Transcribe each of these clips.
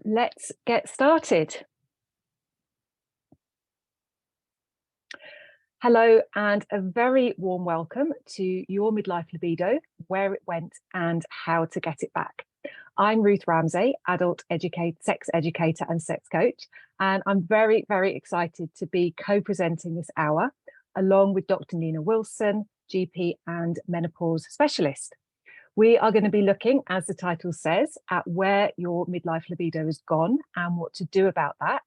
Let's get started. Hello, and a very warm welcome to your Midlife Libido, where it went and how to get it back. I'm Ruth Ramsay, adult sex educator and sex coach, and I'm very, very excited to be co-presenting this hour along with Dr. Nina Wilson, GP and menopause specialist. We are going to be looking, as the title says, at where your midlife libido has gone and what to do about that.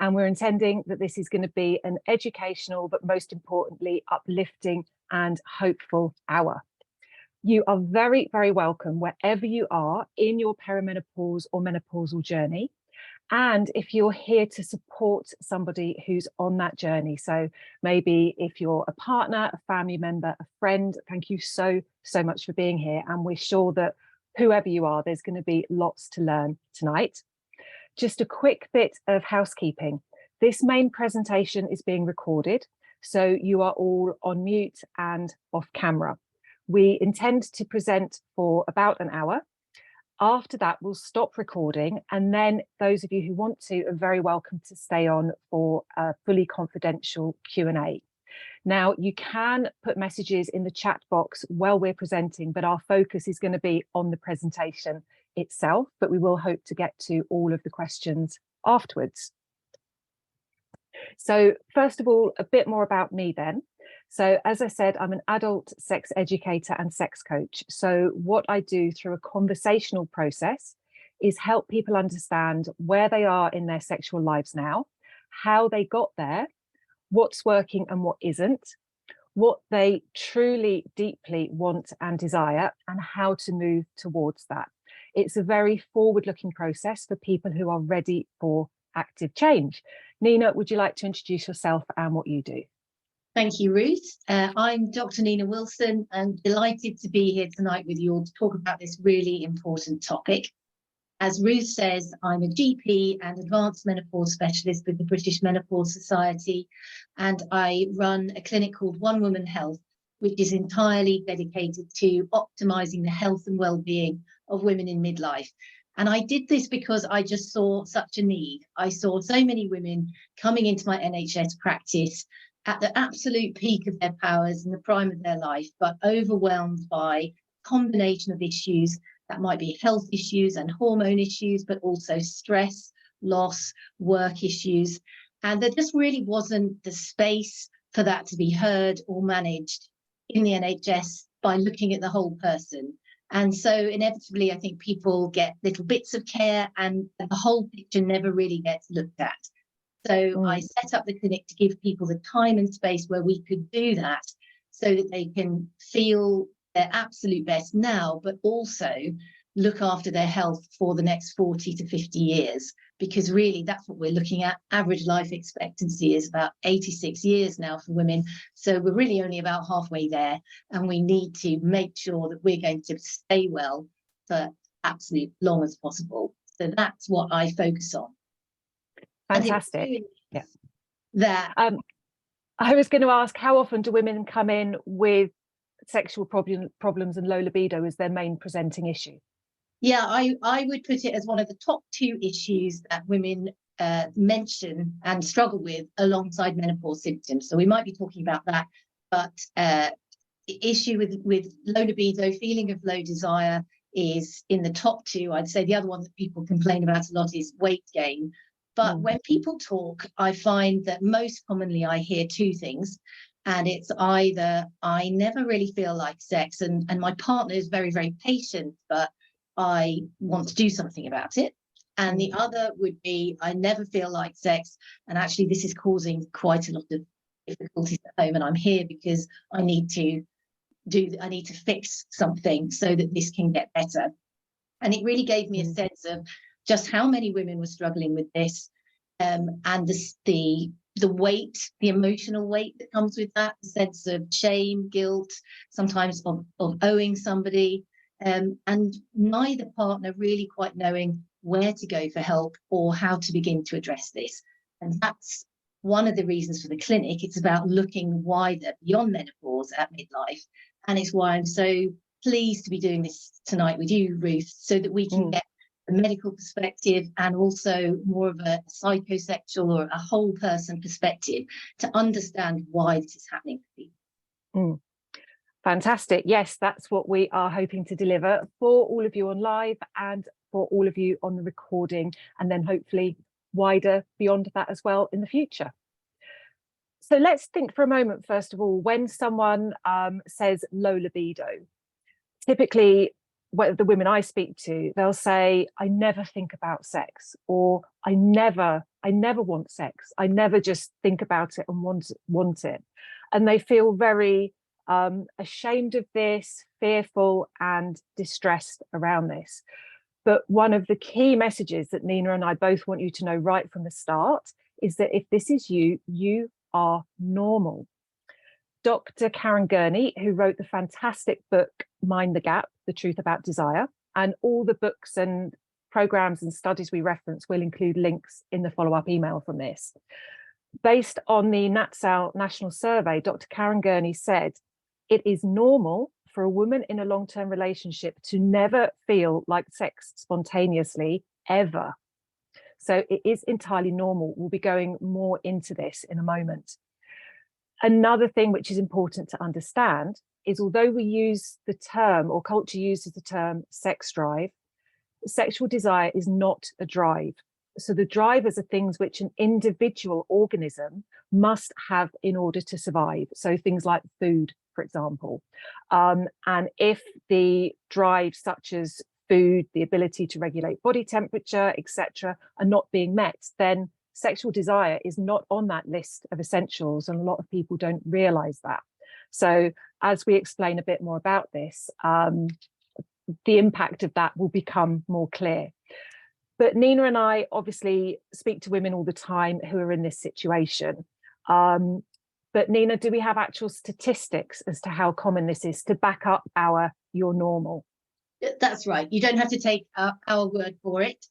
And we're intending that this is going to be an educational, but most importantly, uplifting and hopeful hour. You are very, very welcome wherever you are in your perimenopause or menopausal journey. And if you're here to support somebody who's on that journey, so maybe if you're a partner, a family member, a friend, thank you so much for being here. And we're sure that whoever you are, there's going to be lots to learn tonight. Just a quick bit of housekeeping. This main presentation is being recorded, so you are all on mute and off camera. We intend to present for about an hour. After that, we'll stop recording, and then those of you who want to are very welcome to stay on for a fully confidential Q&A. Now, you can put messages in the chat box while we're presenting, but our focus is going to be on the presentation itself, but we will hope to get to all of the questions afterwards. So first of all, a bit more about me then. So as I said, I'm an adult sex educator and sex coach. So what I do through a conversational process is help people understand where they are in their sexual lives now, how they got there, what's working and what isn't, what they truly deeply want and desire, and how to move towards that. It's a very forward-looking process for people who are ready for active change. Nina, would you like to introduce yourself and what you do? Thank you, Ruth. I'm Dr. Nina Wilson. I'm delighted to be here tonight with you all to talk about this really important topic. As Ruth says, I'm a GP and advanced menopause specialist with the British Menopause Society, and I run a clinic called One Woman Health, which is entirely dedicated to optimising the health and well-being of women in midlife. And I did this because I just saw such a need. I saw so many women coming into my NHS practice at the absolute peak of their powers in the prime of their life, but overwhelmed by a combination of issues that might be health issues and hormone issues, but also stress, loss, work issues. And there just really wasn't the space for that to be heard or managed in the NHS by looking at the whole person. And so inevitably, I think people get little bits of care and the whole picture never really gets looked at. So I set up the clinic to give people the time and space where we could do that so that they can feel their absolute best now, but also look after their health for the next 40 to 50 years, because really that's what we're looking at. Average life expectancy is about 86 years now for women. So we're really only about halfway there, and we need to make sure that we're going to stay well for absolute long as possible. So that's what I focus on. Fantastic. Yeah. That I was going to ask, how often do women come in with sexual problems and low libido as their main presenting issue? Yeah, I would put it as one of the top two issues that women mention and struggle with alongside menopause symptoms. So we might be talking about that, but issue with low libido, feeling of low desire is in the top two. I'd say the other one that people complain about a lot is weight gain. But when people talk, I find that most commonly I hear two things. And it's either I never really feel like sex and my partner is very, very patient, but I want to do something about it. And the other would be I never feel like sex. And actually, this is causing quite a lot of difficulties at home. And I'm here because I need to fix something so that this can get better. And it really gave me a sense of just how many women were struggling with this, and the weight, the emotional weight that comes with that, the sense of shame, guilt, sometimes of owing somebody, and neither partner really quite knowing where to go for help or how to begin to address this. And that's one of the reasons for the clinic. It's about looking wider beyond menopause at midlife. And it's why I'm so pleased to be doing this tonight with you, Ruth, so that we can get a medical perspective, and also more of a psychosexual or a whole person perspective to understand why this is happening to people. Mm. Fantastic. Yes, that's what we are hoping to deliver for all of you on live and for all of you on the recording, and then hopefully wider beyond that as well in the future. So let's think for a moment, first of all, when someone says low libido, typically the women I speak to, they'll say, I never think about sex, or I never want sex. I never just think about it and want it. And they feel very ashamed of this, fearful and distressed around this. But one of the key messages that Nina and I both want you to know right from the start is that if this is you, you are normal. Dr. Karen Gurney, who wrote the fantastic book, Mind the Gap, The Truth About Desire, and all the books and programs and studies we reference will include links in the follow-up email from this. Based on the NatSal National Survey, Dr. Karen Gurney said, it is normal for a woman in a long-term relationship to never feel like sex spontaneously, ever. So it is entirely normal. We'll be going more into this in a moment. Another thing which is important to understand is, although we use the term, or culture uses the term, sex drive, sexual desire is not a drive. So the drivers are things which an individual organism must have in order to survive. So things like food, for example. And if the drives such as food, the ability to regulate body temperature, etc., are not being met, then sexual desire is not on that list of essentials, and a lot of people don't realize that. So as we explain a bit more about this, the impact of that will become more clear. But Nina and I obviously speak to women all the time who are in this situation. But Nina, do we have actual statistics as to how common this is to back up our "you're normal"? That's right. You don't have to take our word for it.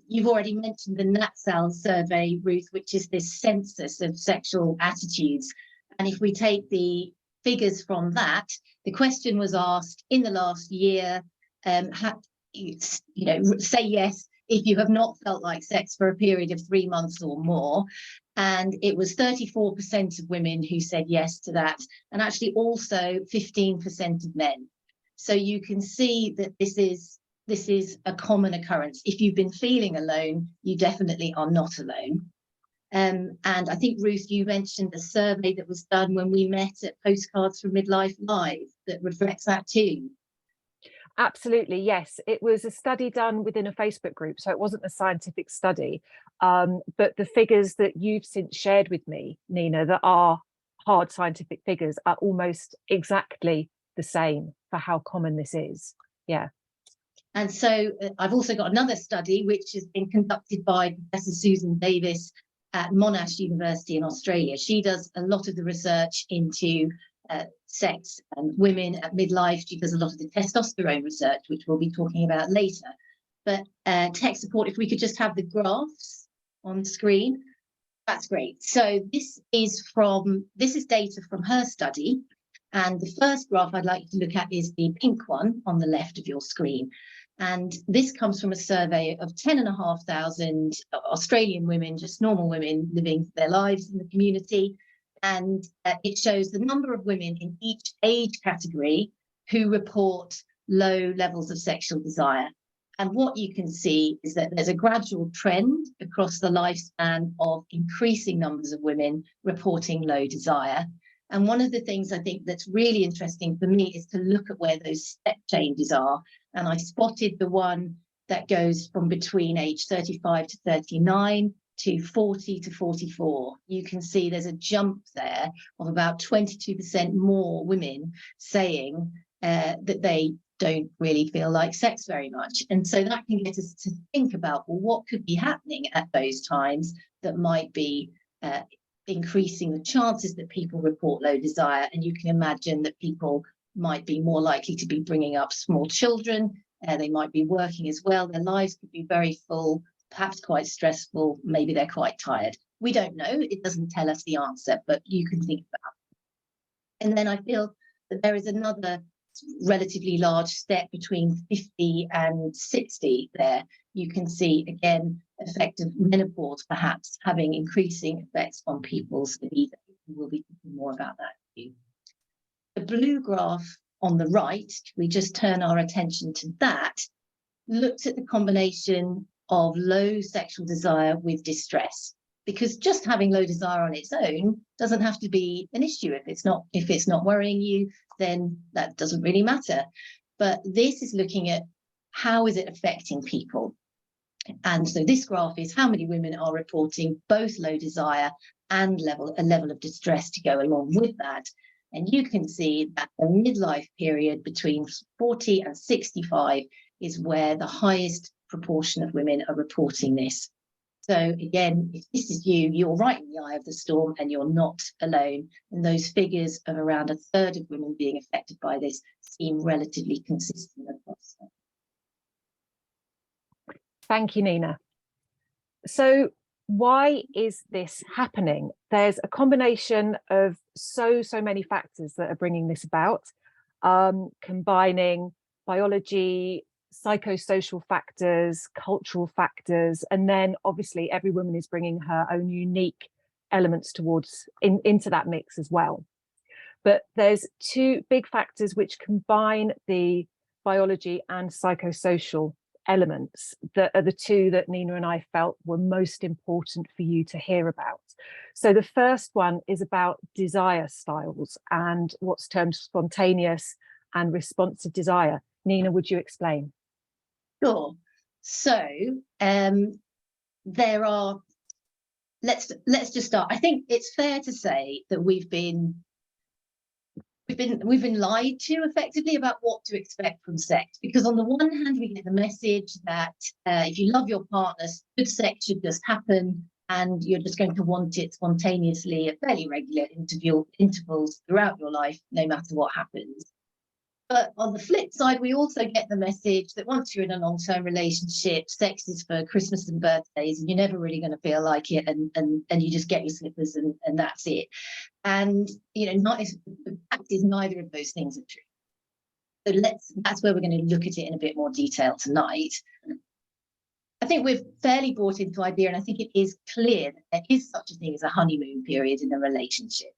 You've already mentioned the NatSal survey, Ruth, which is this census of sexual attitudes. And if we take the figures from that, the question was asked in the last year, say yes if you have not felt like sex for a period of 3 months or more. And it was 34% of women who said yes to that, and actually also 15% of men. So you can see that this is a common occurrence. If you've been feeling alone, you definitely are not alone. And I think, Ruth, you mentioned a survey that was done when we met at Postcards from Midlife Live that reflects that too. Absolutely, yes. It was a study done within a Facebook group, so it wasn't a scientific study. But the figures that you've since shared with me, Nina, that are hard scientific figures, are almost exactly the same for how common this is. Yeah. And so I've also got another study which has been conducted by Professor Susan Davis at Monash University in Australia. She does a lot of the research into sex and women at midlife. She does a lot of the testosterone research, which we'll be talking about later. But tech support, if we could just have the graphs on screen, that's great. So this is data from her study. And the first graph I'd like you to look at is the pink one on the left of your screen. And this comes from a survey of 10,500 Australian women, just normal women living their lives in the community. And it shows the number of women in each age category who report low levels of sexual desire. And what you can see is that there's a gradual trend across the lifespan of increasing numbers of women reporting low desire. And one of the things I think that's really interesting for me is to look at where those step changes are. And I spotted the one that goes from between age 35 to 39 to 40 to 44. You can see there's a jump there of about 22% more women saying that they don't really feel like sex very much. And so that can get us to think about, well, what could be happening at those times that might be increasing the chances that people report low desire. And you can imagine that people might be more likely to be bringing up small children. They might be working as well. Their lives could be very full, perhaps quite stressful. Maybe they're quite tired. We don't know. It doesn't tell us the answer, but you can think about it. And then I feel that there is another relatively large step between 50 and 60 there. You can see, again, effect of menopause perhaps having increasing effects on people's libido. We'll be talking more about that. The blue graph on the right, we just turn our attention to that, looks at the combination of low sexual desire with distress, because just having low desire on its own doesn't have to be an issue. If it's not worrying you, then that doesn't really matter. But this is looking at how is it affecting people. And so this graph is how many women are reporting both low desire and a level of distress to go along with that. And you can see that the midlife period between 40 and 65 is where the highest proportion of women are reporting this. So again, if this is you, you're right in the eye of the storm and you're not alone. And those figures of around a third of women being affected by this seem relatively consistent across. Thank you, Nina. So why is this happening? There's a combination of so many factors that are bringing this about, combining biology, psychosocial factors, cultural factors, and then obviously every woman is bringing her own unique elements into that mix as well. But there's two big factors which combine the biology and psychosocial elements that are the two that Nina and I felt were most important for you to hear about. So the first one is about desire styles and what's termed spontaneous and responsive desire. Nina, would you explain? Sure. So there are, let's just start. I think it's fair to say that we've been lied to effectively about what to expect from sex, because on the one hand we get the message that if you love your partner, good sex should just happen and you're just going to want it spontaneously at fairly regular intervals throughout your life, no matter what happens. But on the flip side, we also get the message that once you're in a long-term relationship, sex is for Christmas and birthdays, and you're never really going to feel like it, and you just get your slippers and that's it. And the fact is neither of those things are true. So that's where we're going to look at it in a bit more detail tonight. I think we're fairly bought into the idea, and I think it is clear that there is such a thing as a honeymoon period in a relationship.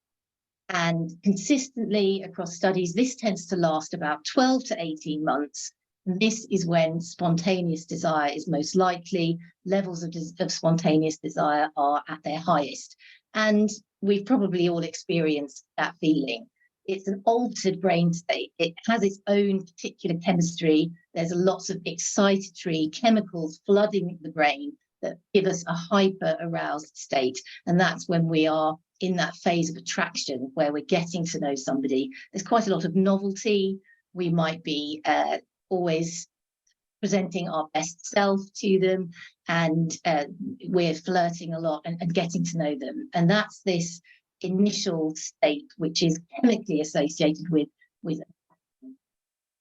And consistently across studies, this tends to last about 12 to 18 months. And this is when spontaneous desire is most likely. Levels of spontaneous desire are at their highest. And we've probably all experienced that feeling. It's an altered brain state. It has its own particular chemistry. There's lots of excitatory chemicals flooding the brain that give us a hyper-aroused state. And that's when we are in that phase of attraction where we're getting to know somebody. There's quite a lot of novelty. We might be always presenting our best self to them, and we're flirting a lot and getting to know them. And that's this initial state which is chemically associated with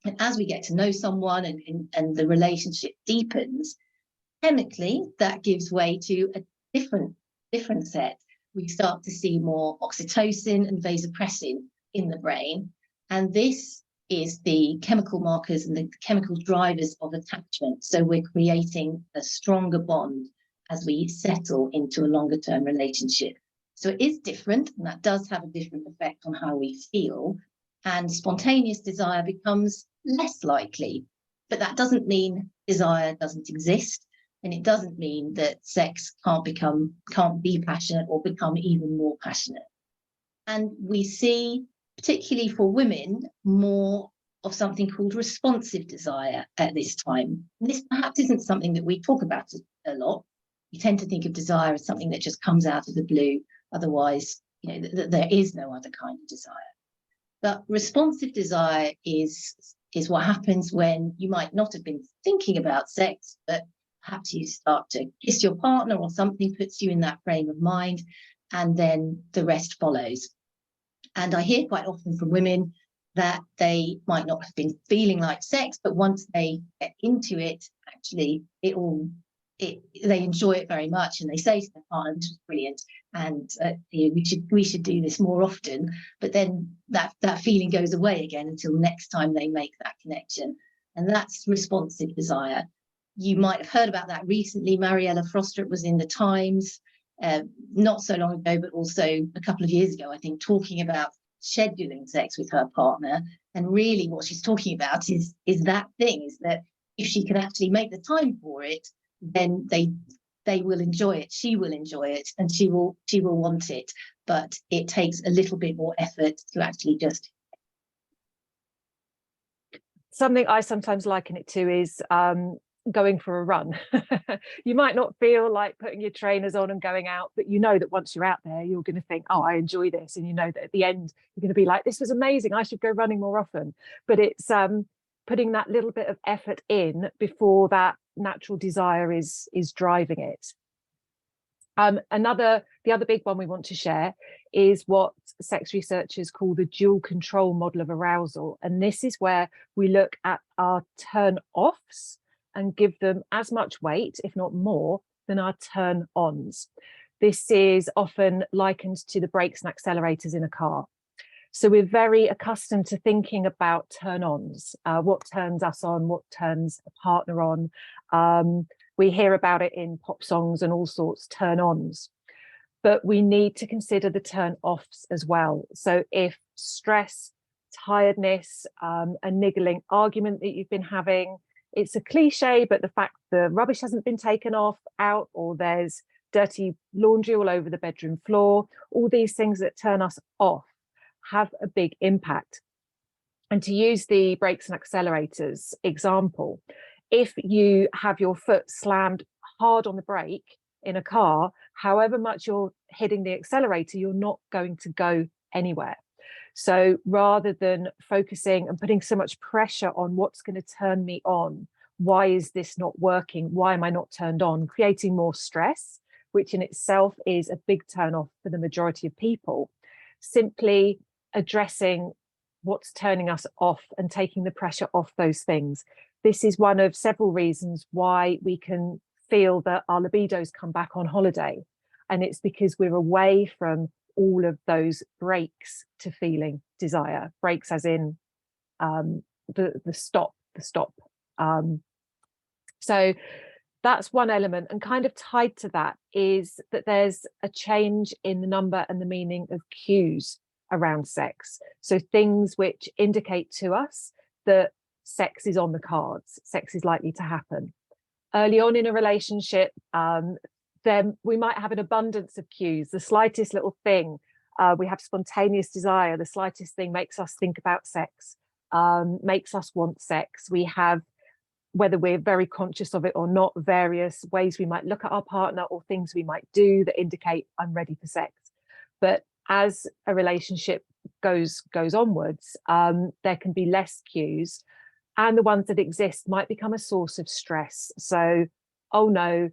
and as we get to know someone and the relationship deepens, chemically that gives way to a different set. We start to see more oxytocin and vasopressin in the brain, and this is the chemical markers and the chemical drivers of attachment. So we're creating a stronger bond as we settle into a longer term relationship. So it is different, and that does have a different effect on how we feel, and spontaneous desire becomes less likely. But that doesn't mean desire doesn't exist. And it doesn't mean that sex can't be passionate or become even more passionate. And we see, particularly for women, more of something called responsive desire at this time. And this perhaps isn't something that we talk about a lot. We tend to think of desire as something that just comes out of the blue. Otherwise, there is no other kind of desire. But responsive desire is what happens when you might not have been thinking about sex, but perhaps you start to kiss your partner or something puts you in that frame of mind, and then the rest follows. And I hear quite often from women that they might not have been feeling like sex, but once they get into it, actually they enjoy it very much, and they say to their partner, "This was brilliant," and we should do this more often, but then that feeling goes away again until next time they make that connection. And that's responsive desire. You might have heard about that recently. Mariella Frostrup was in the Times not so long ago, but also a couple of years ago, I think, talking about scheduling sex with her partner. And really what she's talking about is that thing, is that if she can actually make the time for it, then they will enjoy it, she will enjoy it, and she will want it. But it takes a little bit more effort to actually just. Something I sometimes liken it to is going for a run. You might not feel like putting your trainers on and going out, but you know that once you're out there, you're going to think, oh, I enjoy this. And you know that at the end, you're going to be like, this was amazing, I should go running more often. But it's putting that little bit of effort in before that natural desire is driving it. The other big one we want to share is what sex researchers call the dual control model of arousal. And this is where we look at our turn offs and give them as much weight, if not more, than our turn ons. This is often likened to the brakes and accelerators in a car. So we're very accustomed to thinking about turn ons, what turns us on, what turns a partner on. We hear about it in pop songs and all sorts, turn ons. But we need to consider the turn offs as well. So if stress, tiredness, a niggling argument that you've been having, it's a cliche, but the fact the rubbish hasn't been taken out, or there's dirty laundry all over the bedroom floor, all these things that turn us off have a big impact. And to use the brakes and accelerators example, if you have your foot slammed hard on the brake in a car, however much you're hitting the accelerator, you're not going to go anywhere. So rather than focusing and putting so much pressure on what's going to turn me on, why is this not working? Why am I not turned on? Creating more stress, which in itself is a big turn off for the majority of people. Simply addressing what's turning us off and taking the pressure off those things. This is one of several reasons why we can feel that our libidos come back on holiday. And it's because we're away from all of those breaks to feeling desire. Breaks as in the stop. So that's one element. And kind of tied to that is that there's a change in the number and the meaning of cues around sex. So things which indicate to us that sex is on the cards, sex is likely to happen. Early on in a relationship, then we might have an abundance of cues. The slightest little thing, we have spontaneous desire. The slightest thing makes us think about sex, makes us want sex. We have, whether we're very conscious of it or not, various ways we might look at our partner or things we might do that indicate I'm ready for sex. But as a relationship goes onwards, there can be less cues, and the ones that exist might become a source of stress. So, oh no,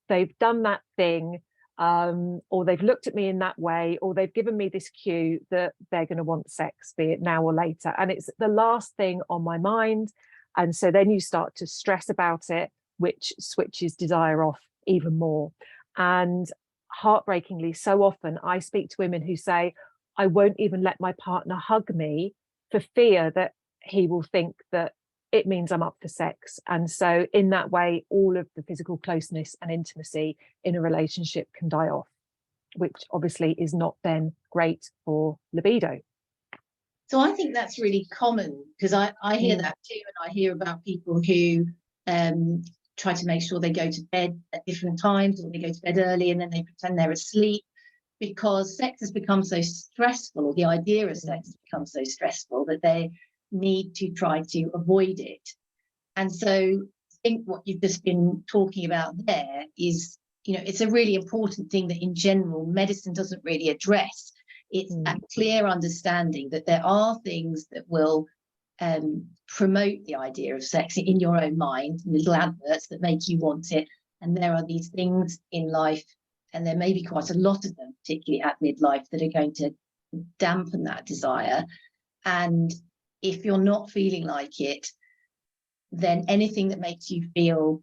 they've done that thing, or they've looked at me in that way, or they've given me this cue that they're going to want sex, be it now or later. And it's the last thing on my mind. And so then you start to stress about it, which switches desire off even more. And heartbreakingly, so often I speak to women who say, I won't even let my partner hug me for fear that he will think that it means I'm up for sex. And so in that way, all of the physical closeness and intimacy in a relationship can die off, which obviously is not then great for libido. So I think that's really common, because I hear that too, and I hear about people who try to make sure they go to bed at different times, or they go to bed early and then they pretend they're asleep, because sex has become so stressful, or the idea of sex has become so stressful, that they need to try to avoid it. And so I think what you've just been talking about there is, it's a really important thing that in general medicine doesn't really address. It's that clear understanding that there are things that will promote the idea of sex in your own mind, little adverts that make you want it. And there are these things in life, and there may be quite a lot of them, particularly at midlife, that are going to dampen that desire. And if you're not feeling like it, then anything that makes you feel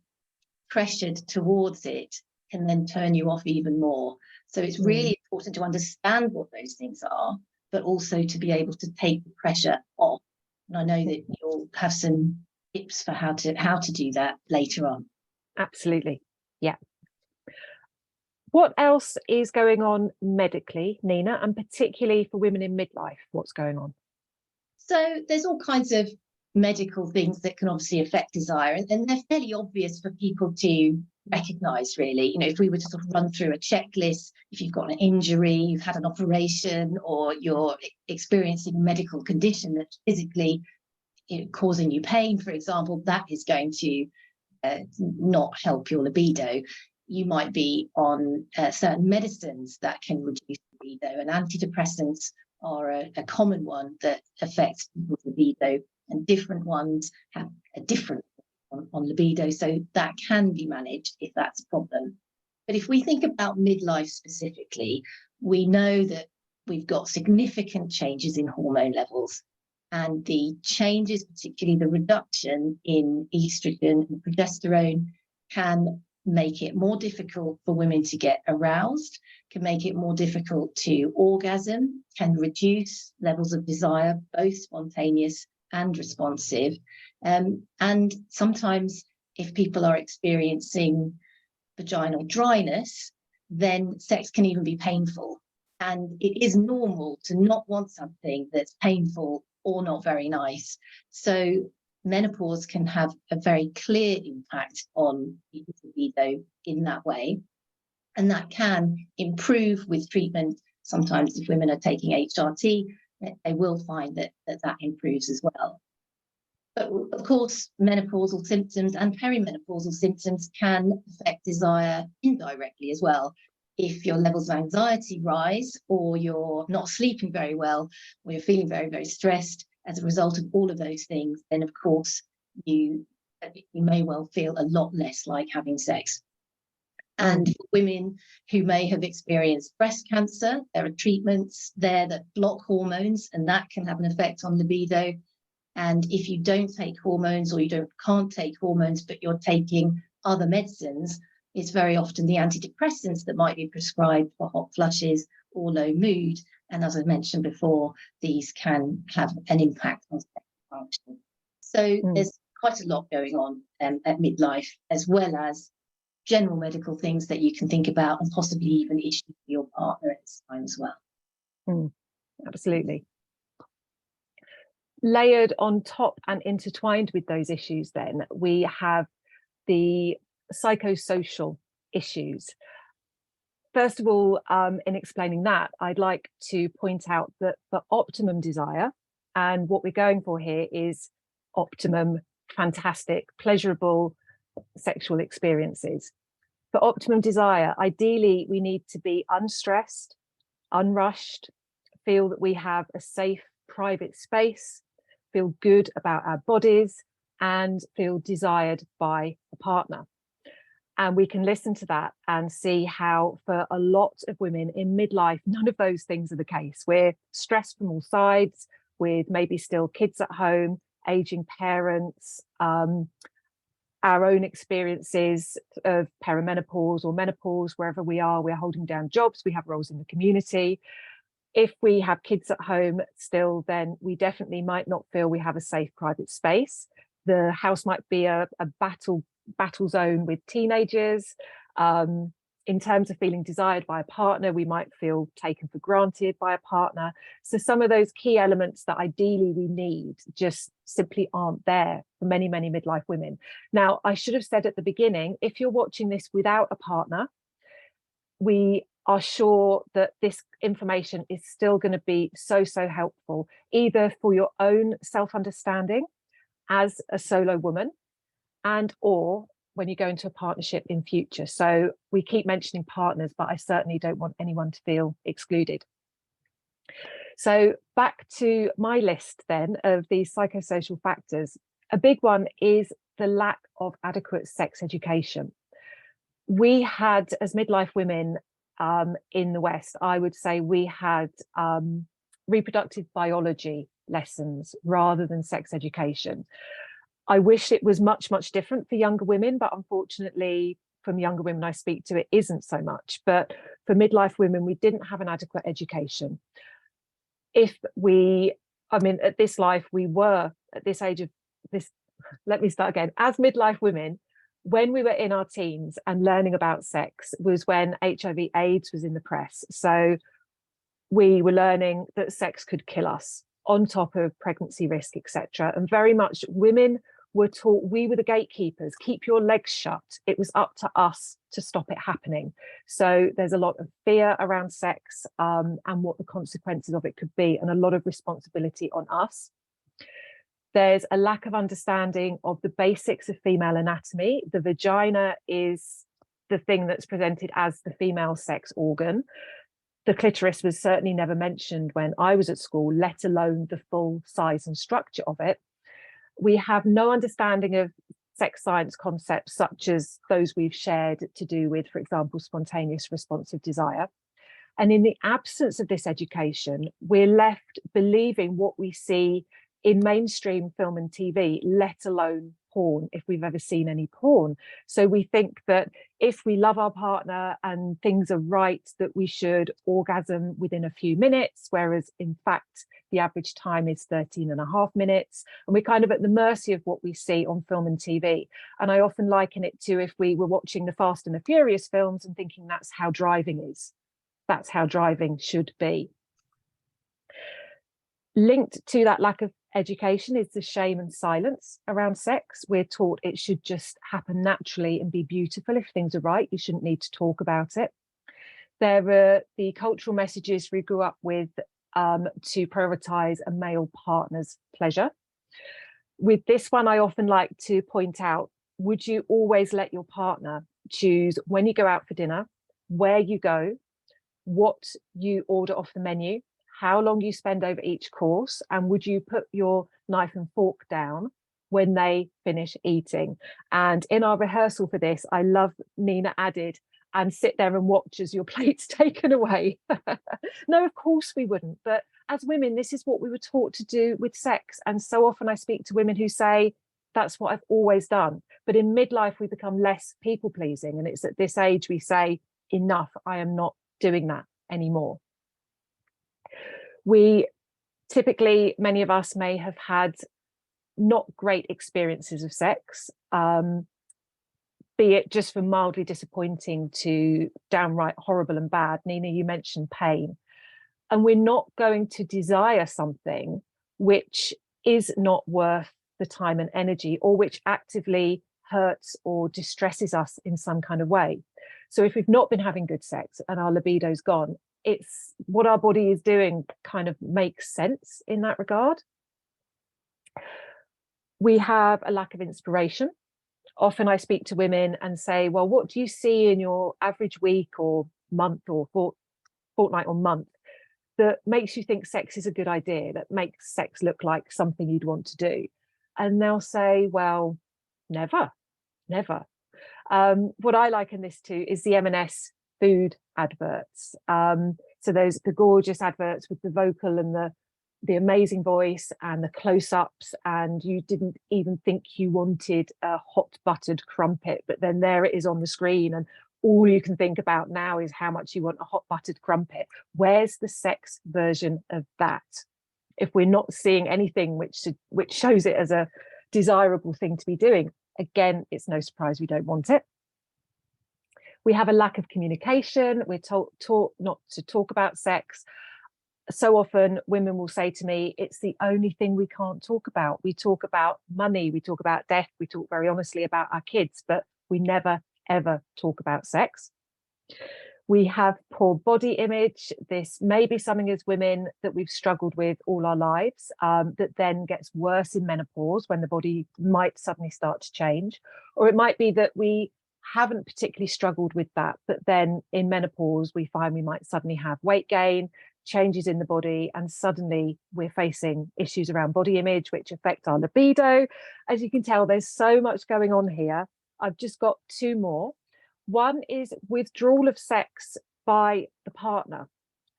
pressured towards it can then turn you off even more. So it's really important to understand what those things are, but also to be able to take the pressure off. And I know that you'll have some tips for how to do that later on. Absolutely. Yeah. What else is going on medically, Nina, and particularly for women in midlife? What's going on? So there's all kinds of medical things that can obviously affect desire, and they're fairly obvious for people to recognize, really. You know, if we were to sort of run through a checklist, if you've got an injury, you've had an operation, or you're experiencing a medical condition that's physically, you know, causing you pain, for example, that is going to not help your libido. You might be on certain medicines that can reduce libido, and antidepressants are a common one that affects people's libido, and different ones have a different on libido, so that can be managed if that's a problem. But if we think about midlife specifically, we know that we've got significant changes in hormone levels, and the changes, particularly the reduction in estrogen and progesterone, can make it more difficult for women to get aroused, can make it more difficult to orgasm, can reduce levels of desire, both spontaneous and responsive. And sometimes if people are experiencing vaginal dryness, then sex can even be painful. And it is normal to not want something that's painful or not very nice. So menopause can have a very clear impact on people's libido in that way. And that can improve with treatment. Sometimes if women are taking HRT, they will find that improves as well. But of course, menopausal symptoms and perimenopausal symptoms can affect desire indirectly as well. If your levels of anxiety rise, or you're not sleeping very well, or you're feeling very, very stressed as a result of all of those things, then of course you may well feel a lot less like having sex. And for women who may have experienced breast cancer, there are treatments there that block hormones, and that can have an effect on libido. And if you don't take hormones, or you can't take hormones, but you're taking other medicines, it's very often the antidepressants that might be prescribed for hot flushes or low mood. And as I mentioned before, these can have an impact on sexual function. So there's quite a lot going on at midlife, as well as general medical things that you can think about, and possibly even issues with your partner at this time as well. Absolutely. Layered on top and intertwined with those issues, then we have the psychosocial issues. First of all, in explaining that, I'd like to point out that for optimum desire, and what we're going for here is optimum, fantastic, pleasurable sexual experiences. For optimum desire, ideally, we need to be unstressed, unrushed, feel that we have a safe, private space, feel good about our bodies, and feel desired by a partner. And we can listen to that and see how for a lot of women in midlife, none of those things are the case. We're stressed from all sides, with maybe still kids at home, aging parents, our own experiences of perimenopause or menopause. Wherever we are, we're holding down jobs, we have roles in the community. If we have kids at home still, then we definitely might not feel we have a safe private space. The house might be a battle zone with teenagers. In terms of feeling desired by a partner, we might feel taken for granted by a partner. So some of those key elements that ideally we need just simply aren't there for many, many midlife women. Now, I should have said at the beginning, if you're watching this without a partner, we are sure that this information is still going to be so helpful, either for your own self-understanding as a solo woman, and or when you go into a partnership in future. So we keep mentioning partners, but I certainly don't want anyone to feel excluded. So back to my list then of these psychosocial factors. A big one is the lack of adequate sex education. We had, as midlife women in the West, I would say we had reproductive biology lessons rather than sex education. I wish it was much different for younger women, but unfortunately, from younger women I speak to, it isn't so much. But for midlife women, we didn't have an adequate education. At this life, we were at this age of this, let me start again. As midlife women, when we were in our teens and learning about sex was when HIV/AIDS was in the press. So we were learning that sex could kill us on top of pregnancy risk, etc. And very much women were taught, we were the gatekeepers, keep your legs shut. It was up to us to stop it happening. So there's a lot of fear around sex and what the consequences of it could be, and a lot of responsibility on us. There's a lack of understanding of the basics of female anatomy. The vagina is the thing that's presented as the female sex organ. The clitoris was certainly never mentioned when I was at school, let alone the full size and structure of it. We have no understanding of sex science concepts such as those we've shared to do with, for example, spontaneous responsive desire. And in the absence of this education, we're left believing what we see in mainstream film and TV, let alone porn, if we've ever seen any porn. So we think that if we love our partner and things are right, that we should orgasm within a few minutes, whereas in fact, the average time is 13.5 minutes. And we're kind of at the mercy of what we see on film and TV. And I often liken it to if we were watching the Fast and the Furious films and thinking that's how driving is. That's how driving should be. Linked to that lack of education is the shame and silence around sex. We're taught it should just happen naturally and be beautiful. If things are right, you shouldn't need to talk about it. There are the cultural messages we grew up with to prioritize a male partner's pleasure. With this one, I often like to point out, would you always let your partner choose when you go out for dinner, where you go, what you order off the menu, how long you spend over each course, and would you put your knife and fork down when they finish eating? And in our rehearsal for this, I love Nina added, and sit there and watch as your plate's taken away. No, of course we wouldn't. But as women, this is what we were taught to do with sex. And so often I speak to women who say, that's what I've always done. But in midlife, we become less people pleasing. And it's at this age we say, enough, I am not doing that anymore. We typically, many of us may have had not great experiences of sex, be it just from mildly disappointing to downright horrible and bad. Nina, you mentioned pain. And we're not going to desire something which is not worth the time and energy, or which actively hurts or distresses us in some kind of way. So if we've not been having good sex and our libido's gone, it's what our body is doing kind of makes sense in that regard. We have a lack of inspiration. Often I speak to women and say, well, what do you see in your average week or month or fortnight or month that makes you think sex is a good idea, that makes sex look like something you'd want to do? And they'll say, well, never. What I liken this to is the M&S food adverts. So those the gorgeous adverts with the vocal and the amazing voice and the close-ups, and you didn't even think you wanted a hot buttered crumpet, but then there it is on the screen, and all you can think about now is how much you want a hot buttered crumpet. Where's the sex version of that? If we're not seeing anything which shows it as a desirable thing to be doing, again, it's no surprise we don't want it. We have a lack of communication. We're taught not to talk about sex. So often women will say to me, it's the only thing we can't talk about. We talk about money, we talk about death, we talk very honestly about our kids, but we never, ever talk about sex. We have poor body image. This may be something as women that we've struggled with all our lives, that then gets worse in menopause when the body might suddenly start to change. Or it might be that we haven't particularly struggled with that, but then in menopause, we find we might suddenly have weight gain, changes in the body, and suddenly we're facing issues around body image, which affect our libido. As you can tell, there's so much going on here. I've just got two more. One is withdrawal of sex by the partner.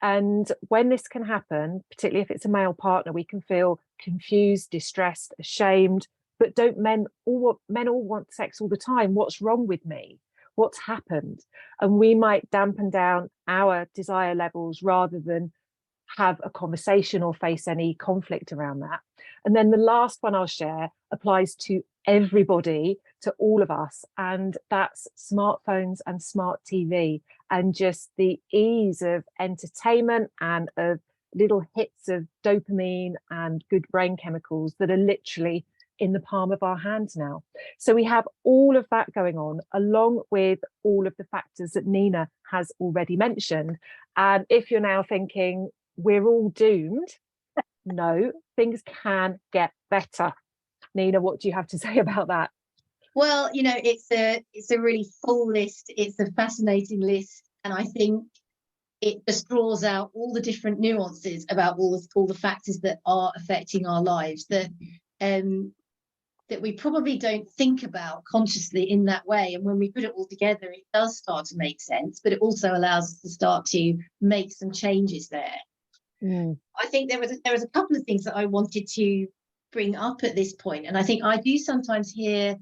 And when this can happen, particularly if it's a male partner, we can feel confused, distressed, ashamed. But don't men all want sex all the time? What's wrong with me? what's happened. And we might dampen down our desire levels rather than have a conversation or face any conflict around that. And then the last one I'll share applies to everybody, to all of us, and that's smartphones and smart TV, and just the ease of entertainment and of little hits of dopamine and good brain chemicals that are literally in the palm of our hands now. So we have all of that going on, along with all of the factors that Nina has already mentioned. And if you're now thinking, we're all doomed, no, things can get better. Nina, what do you have to say about that? Well, it's a really full list. It's a fascinating list, and I think it just draws out all the different nuances about all the factors that are affecting our lives that we probably don't think about consciously in that way. And when we put it all together, it does start to make sense, but it also allows us to start to make some changes there. I think there was a couple of things that I wanted to bring up at this point, and I think I do sometimes hear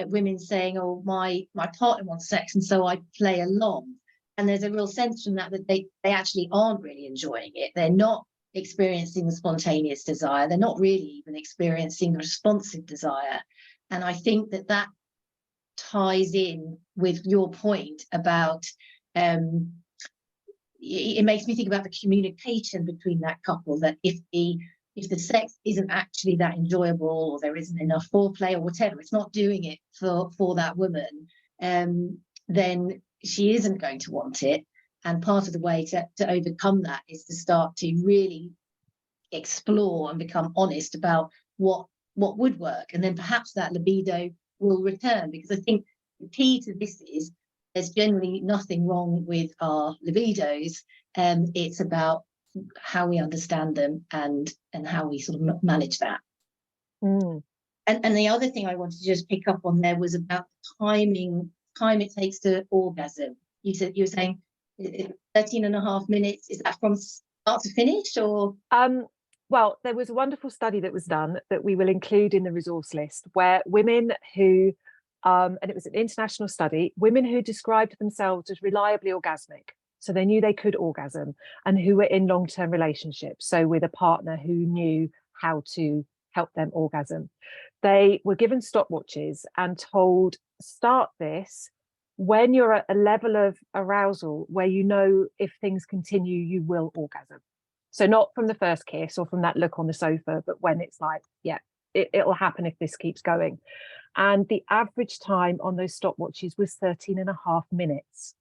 women saying, "Oh, my partner wants sex, and so I play along." And there's a real sense from that they actually aren't really enjoying it. They're not experiencing the spontaneous desire. They're not really even experiencing responsive desire. And I think that ties in with your point about it makes me think about the communication between that couple, that if the sex isn't actually that enjoyable, or there isn't enough foreplay or whatever, it's not doing it for that woman, then she isn't going to want it. And part of the way to overcome that is to start to really explore and become honest about what would work, and then perhaps that libido will return. Because I think the key to this is there's generally nothing wrong with our libidos. It's about how we understand them and how we sort of manage that. And the other thing I wanted to just pick up on there was about time it takes to orgasm. You were saying 13 and a half minutes. Is that from start to finish, or? Well, there was a wonderful study that was done that we will include in the resource list, where women who and it was an international study, women who described themselves as reliably orgasmic, so they knew they could orgasm, and who were in long-term relationships, so with a partner who knew how to help them orgasm. They were given stopwatches and told, start this when you're at a level of arousal where you know if things continue, you will orgasm. So not from the first kiss or from that look on the sofa, but when it's like, yeah, it'll happen if this keeps going. And the average time on those stopwatches was 13 and a half minutes.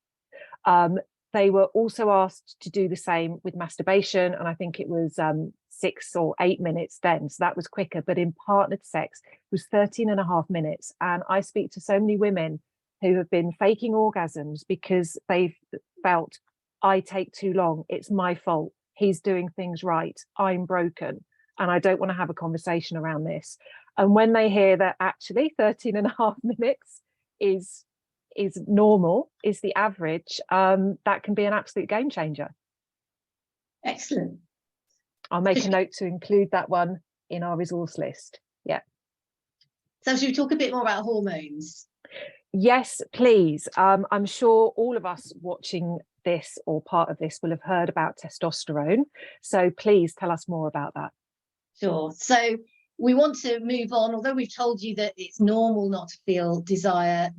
They were also asked to do the same with masturbation, and I think it was 6 or 8 minutes then, so that was quicker. But in partnered sex, it was 13 and a half minutes. And I speak to so many women who have been faking orgasms because they've felt, I take too long, it's my fault, he's doing things right, I'm broken, and I don't want to have a conversation around this. And when they hear that actually 13 and a half minutes is normal, is the average, that can be an absolute game changer. Excellent. I'll make a note to include that one in our resource list. Yeah. So should we talk a bit more about hormones? Yes, please. I'm sure all of us watching this or part of this will have heard about testosterone. So please tell us more about that. Sure. So we want to move on, although we've told you that it's normal not to feel desire.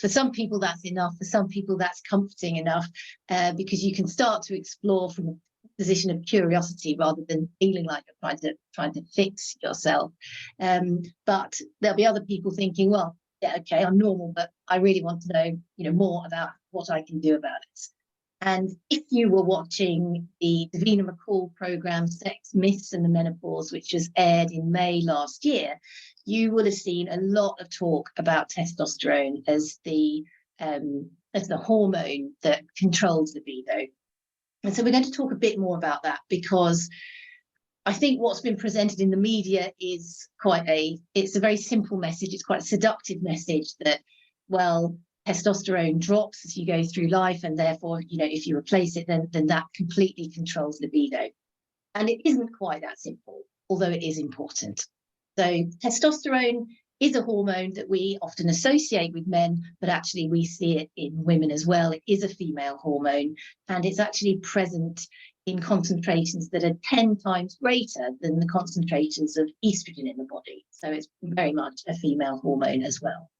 For some people that's enough, for some people that's comforting enough, because you can start to explore from a position of curiosity rather than feeling like you're trying to fix yourself. But there'll be other people thinking, well, yeah, okay, I'm normal, but I really want to know, more about what I can do about it. And if you were watching the Davina McCall program, Sex, Myths and the Menopause, which was aired in May last year, you would have seen a lot of talk about testosterone as the hormone that controls libido. And so we're going to talk a bit more about that, because I think what's been presented in the media is it's a very simple message. It's quite a seductive message that, well, testosterone drops as you go through life, and therefore, if you replace it, then that completely controls libido. And it isn't quite that simple, although it is important. So testosterone is a hormone that we often associate with men, but actually we see it in women as well. It is a female hormone, and it's actually present in concentrations that are 10 times greater than the concentrations of estrogen in the body. So it's very much a female hormone as well.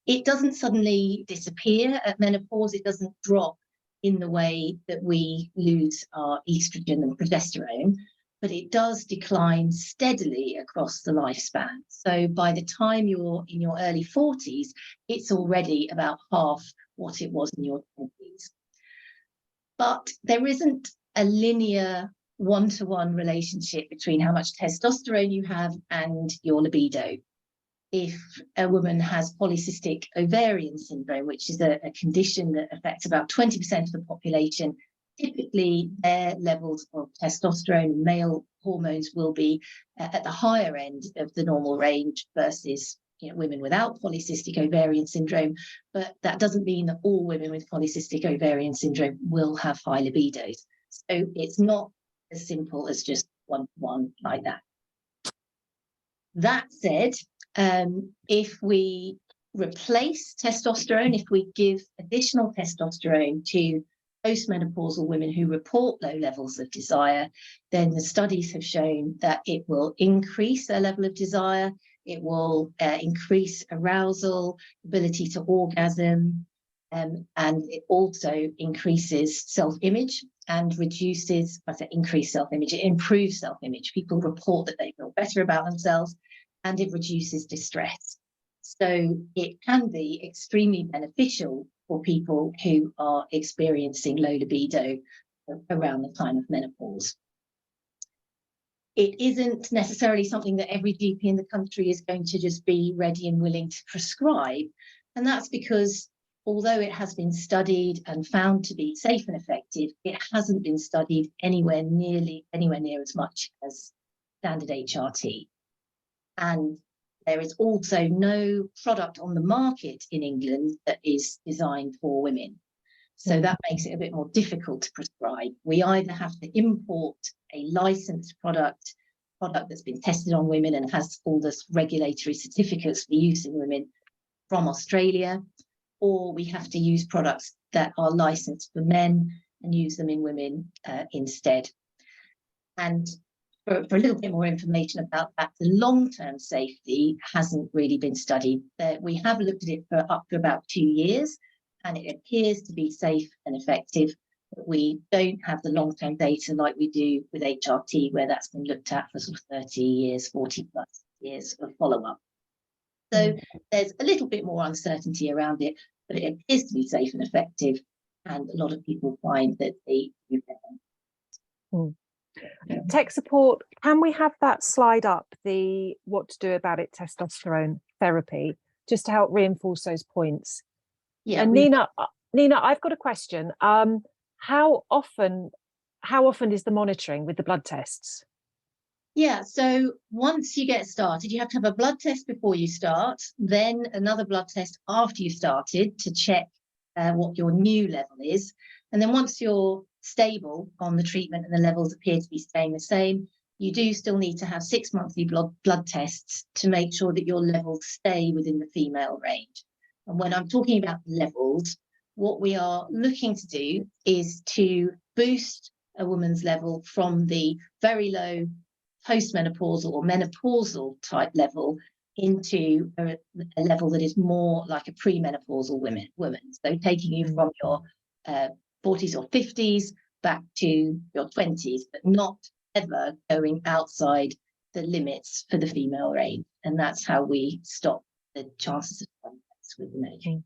It doesn't suddenly disappear at menopause. It doesn't drop in the way that we lose our estrogen and progesterone, but it does decline steadily across the lifespan. So by the time you're in your early 40s, it's already about half what it was in your 20s. But there isn't a linear one-to-one relationship between how much testosterone you have and your libido. If a woman has polycystic ovarian syndrome, which is a condition that affects about 20% of the population, typically their levels of testosterone and male hormones will be at the higher end of the normal range versus women without polycystic ovarian syndrome. But that doesn't mean that all women with polycystic ovarian syndrome will have high libidos. So it's not as simple as just one like that. That said, if we replace testosterone, if we give additional testosterone to postmenopausal women who report low levels of desire, then the studies have shown that it will increase their level of desire, it will increase arousal, ability to orgasm, and it also increases self-image and reduces, I say increase self-image, it improves self-image. People report that they feel better about themselves, and it reduces distress. So it can be extremely beneficial for people who are experiencing low libido around the time of menopause. It isn't necessarily something that every GP in the country is going to just be ready and willing to prescribe. And that's because although it has been studied and found to be safe and effective, it hasn't been studied anywhere near as much as standard HRT. And there is also no product on the market in England that is designed for women. So that makes it a bit more difficult to prescribe. We either have to import a licensed product that's been tested on women and has all this regulatory certificates for use in women from Australia, or we have to use products that are licensed for men and use them in women instead. And for a little bit more information about that, the long-term safety hasn't really been studied. We have looked at it for up to about 2 years, and it appears to be safe and effective, but we don't have the long-term data like we do with HRT, where that's been looked at for sort of 30 years, 40 plus years of follow-up. So there's a little bit more uncertainty around it, but it appears to be safe and effective, and a lot of people find that they do better. Tech support, can we have that slide up, the what to do about it testosterone therapy, just to help reinforce those points? Yeah. And Nina, I've got a question. How often is the monitoring with the blood tests? Yeah, so once you get started, you have to have a blood test before you start, then another blood test after you started to check what your new level is. And then once you're stable on the treatment and the levels appear to be staying the same, you do still need to have 6 monthly blood tests to make sure that your levels stay within the female range. And when I'm talking about levels, what we are looking to do is to boost a woman's level from the very low postmenopausal or menopausal type level into a level that is more like a premenopausal woman. So taking you from your 40s or 50s back to your 20s, but not ever going outside the limits for the female range. And that's how we stop the chances of conflicts with the medication.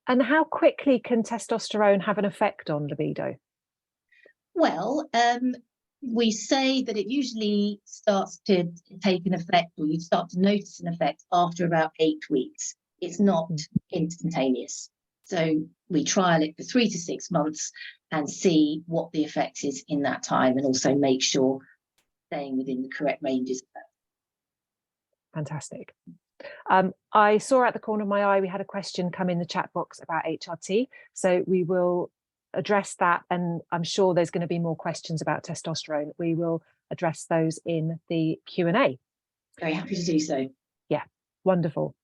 And how quickly can testosterone have an effect on libido? Well, we say that it usually starts to take an effect, or you start to notice an effect after about 8 weeks. It's not instantaneous. So we trial it for 3 to 6 months and see what the effect is in that time, and also make sure staying within the correct ranges. Fantastic. I saw at the corner of my eye we had a question come in the chat box about HRT, so we will address that, and I'm sure there's going to be more questions about testosterone. We will address those in the Q&A. Very happy to do so. Wonderful.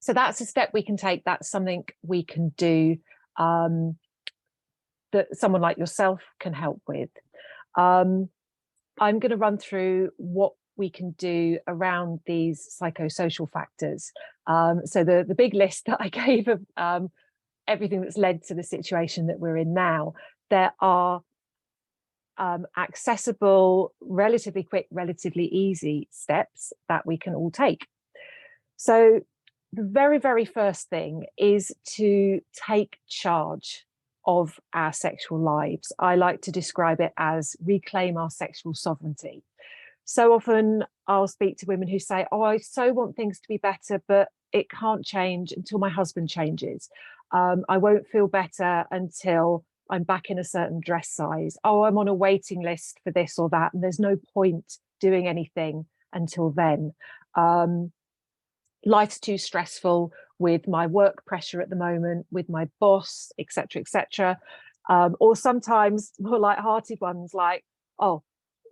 So that's a step we can take. That's something we can do that someone like yourself can help with. I'm going to run through what we can do around these psychosocial factors. So the big list that I gave of everything that's led to the situation that we're in now, there are accessible, relatively quick, relatively easy steps that we can all take. So the very, very first thing is to take charge of our sexual lives. I like to describe it as reclaim our sexual sovereignty. So often I'll speak to women who say, oh, I so want things to be better, but it can't change until my husband changes. I won't feel better until I'm back in a certain dress size. Oh, I'm on a waiting list for this or that, and there's no point doing anything until then. Life's too stressful with my work pressure at the moment, with my boss, etc., etc. Or sometimes more light-hearted ones like, oh,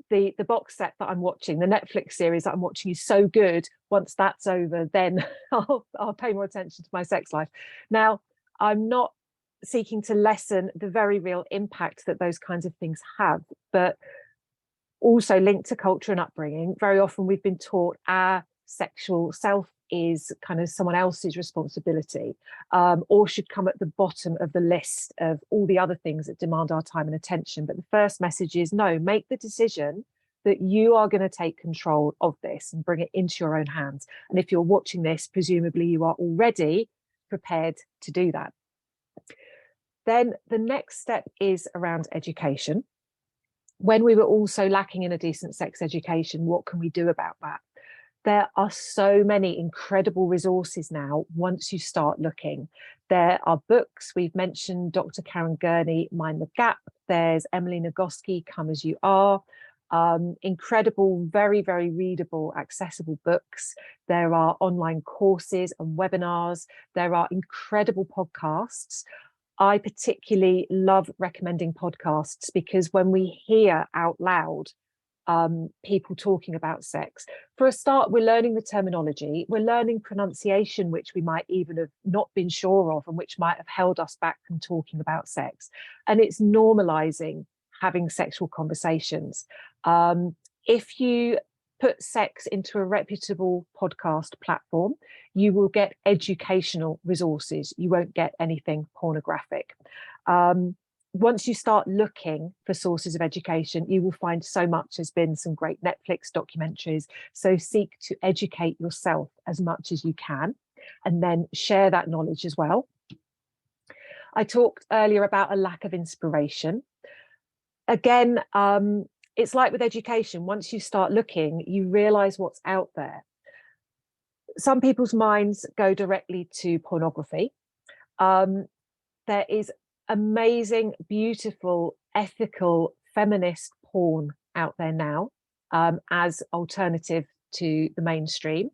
the box set that I'm watching, the Netflix series that I'm watching is so good. Once that's over, then I'll pay more attention to my sex life. Now, I'm not seeking to lessen the very real impact that those kinds of things have, but also linked to culture and upbringing. Very often we've been taught our sexual self is kind of someone else's responsibility, or should come at the bottom of the list of all the other things that demand our time and attention. But the first message is no, make the decision that you are going to take control of this and bring it into your own hands. And if you're watching this, presumably you are already prepared to do that. Then the next step is around education. When we were also lacking in a decent sex education, what can we do about that? There are so many incredible resources now once you start looking. There are books. We've mentioned Dr. Karen Gurney, Mind the Gap. There's Emily Nagoski, Come As You Are. Incredible, very, very readable, accessible books. There are online courses and webinars. There are incredible podcasts. I particularly love recommending podcasts because when we hear out loud people talking about sex, for a start, we're learning the terminology, we're learning pronunciation, which we might even have not been sure of and which might have held us back from talking about sex. And it's normalizing having sexual conversations. If you put sex into a reputable podcast platform, you will get educational resources. You won't get anything pornographic. Once you start looking for sources of education, you will find so much. There's been some great Netflix documentaries. So seek to educate yourself as much as you can, and then share that knowledge as well. I talked earlier about a lack of inspiration. Again, it's like with education. Once you start looking, you realize what's out there. Some people's minds go directly to pornography. There is amazing, beautiful, ethical, feminist porn out there now as alternative to the mainstream.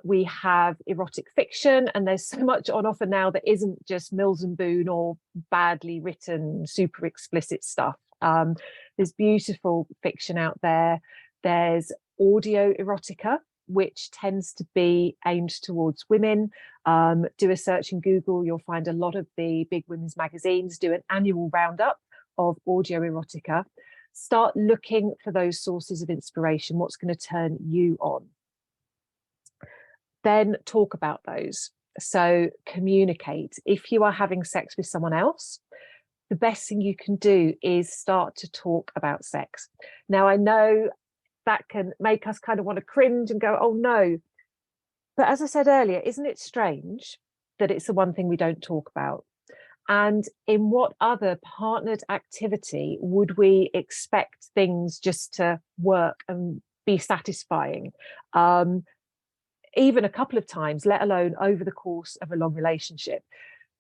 We have erotic fiction, and there's so much on offer now that isn't just Mills and Boon or badly written, super explicit stuff. There's beautiful fiction out there. There's audio erotica, which tends to be aimed towards women. Do a search in Google, you'll find a lot of the big women's magazines do an annual roundup of audio erotica. Start looking for those sources of inspiration, what's going to turn you on. Then talk about those. So communicate. If you are having sex with someone else, the best thing you can do is start to talk about sex. Now, I know that can make us kind of want to cringe and go, oh no. But as I said earlier, isn't it strange that it's the one thing we don't talk about? And in what other partnered activity would we expect things just to work and be satisfying? Even a couple of times, let alone over the course of a long relationship.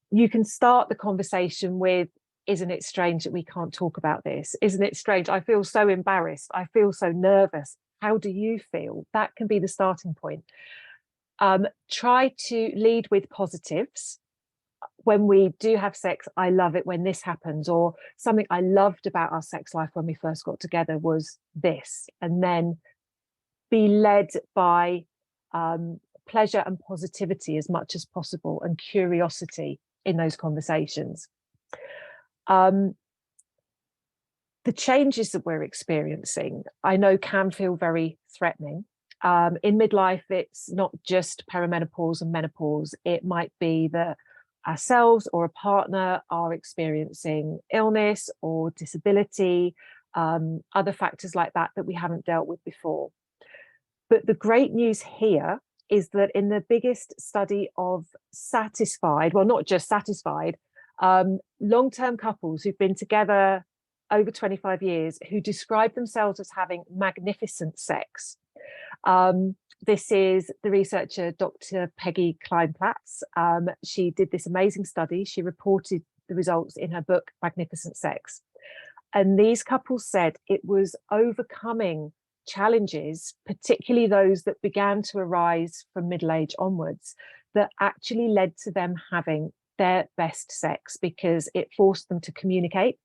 You can start the conversation with, isn't it strange that we can't talk about this? Isn't it strange? I feel so embarrassed. I feel so nervous. How do you feel? That can be the starting point. Try to lead with positives. When we do have sex, I love it when this happens, or something I loved about our sex life when we first got together was this. And then be led by pleasure and positivity as much as possible, and curiosity in those conversations. The changes that we're experiencing, I know, can feel very threatening. In midlife, it's not just perimenopause and menopause. It might be that ourselves or a partner are experiencing illness or disability, other factors like that that we haven't dealt with before. But the great news here is that in the biggest study of satisfied, well, not just satisfied, long-term couples who've been together over 25 years who describe themselves as having magnificent sex. This is the researcher, Dr. Peggy Kleinplatz. She did this amazing study. She reported the results in her book, Magnificent Sex. And these couples said it was overcoming challenges, particularly those that began to arise from middle age onwards, that actually led to them having their best sex, because it forced them to communicate.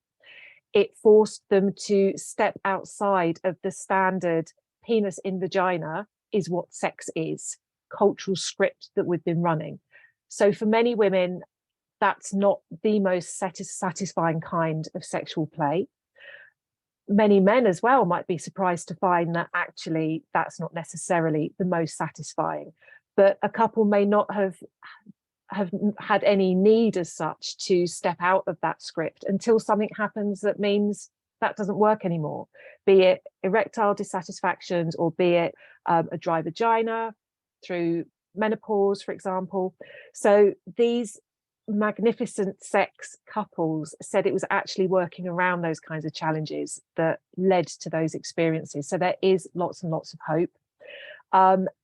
It forced them to step outside of the standard penis in vagina is what sex is, cultural script that we've been running. So for many women, that's not the most satisfying kind of sexual play. Many men as well might be surprised to find that actually that's not necessarily the most satisfying. But a couple may not have had any need as such to step out of that script until something happens that means that doesn't work anymore, be it erectile dissatisfactions, or be it a dry vagina through menopause, for example. So these magnificent sex couples said it was actually working around those kinds of challenges that led to those experiences. So there is lots and lots of hope.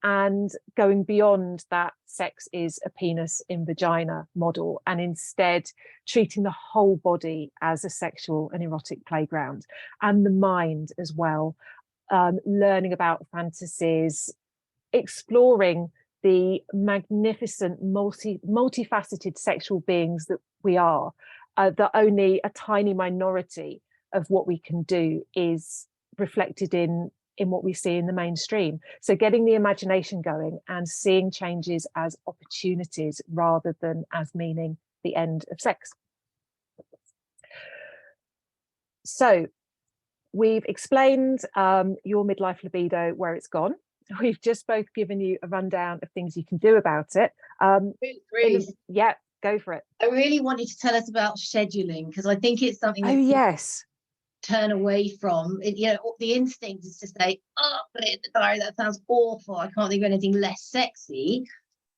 And going beyond that sex is a penis in vagina model, and instead treating the whole body as a sexual and erotic playground, and the mind as well, learning about fantasies, exploring the magnificent multifaceted sexual beings that we are, that only a tiny minority of what we can do is reflected in what we see in the mainstream. So getting the imagination going and seeing changes as opportunities rather than as meaning the end of sex. So we've explained your midlife libido, where it's gone. We've just both given you a rundown of things you can do about it. Yeah, go for it. I really want you to tell us about scheduling, because I think it's something that yes, turn away from it. You know, the instinct is to say, oh, put it in the diary, that sounds awful, I can't think of anything less sexy,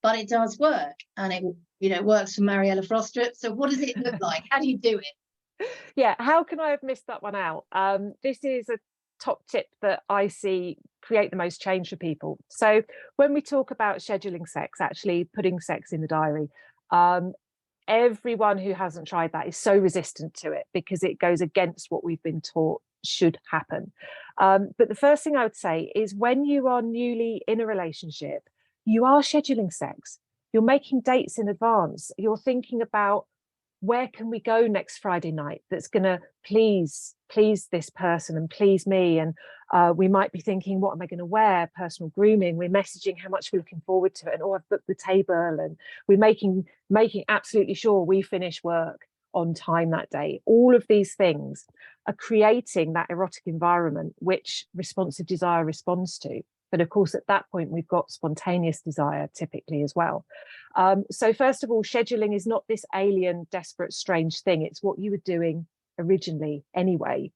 but it does work, and it, you know, works for Mariella Frostrup. So what does it look like? How do you do it? Yeah, how can I have missed that one out? This is a top tip that I see create the most change for people. So when we talk about scheduling sex, actually putting sex in the diary, everyone who hasn't tried that is so resistant to it because it goes against what we've been taught should happen. But the first thing I would say is, when you are newly in a relationship, you are scheduling sex. You're making dates in advance. You're thinking about, where can we go next Friday night that's going to please this person and please me? And we might be thinking, what am I going to wear? Personal grooming. We're messaging how much we're looking forward to it, and I've booked the table, and we're making absolutely sure we finish work on time that day. All of these things are creating that erotic environment which responsive desire responds to. But of course, at that point, we've got spontaneous desire typically as well. So first of all, scheduling is not this alien, desperate, strange thing. It's what you were doing originally anyway.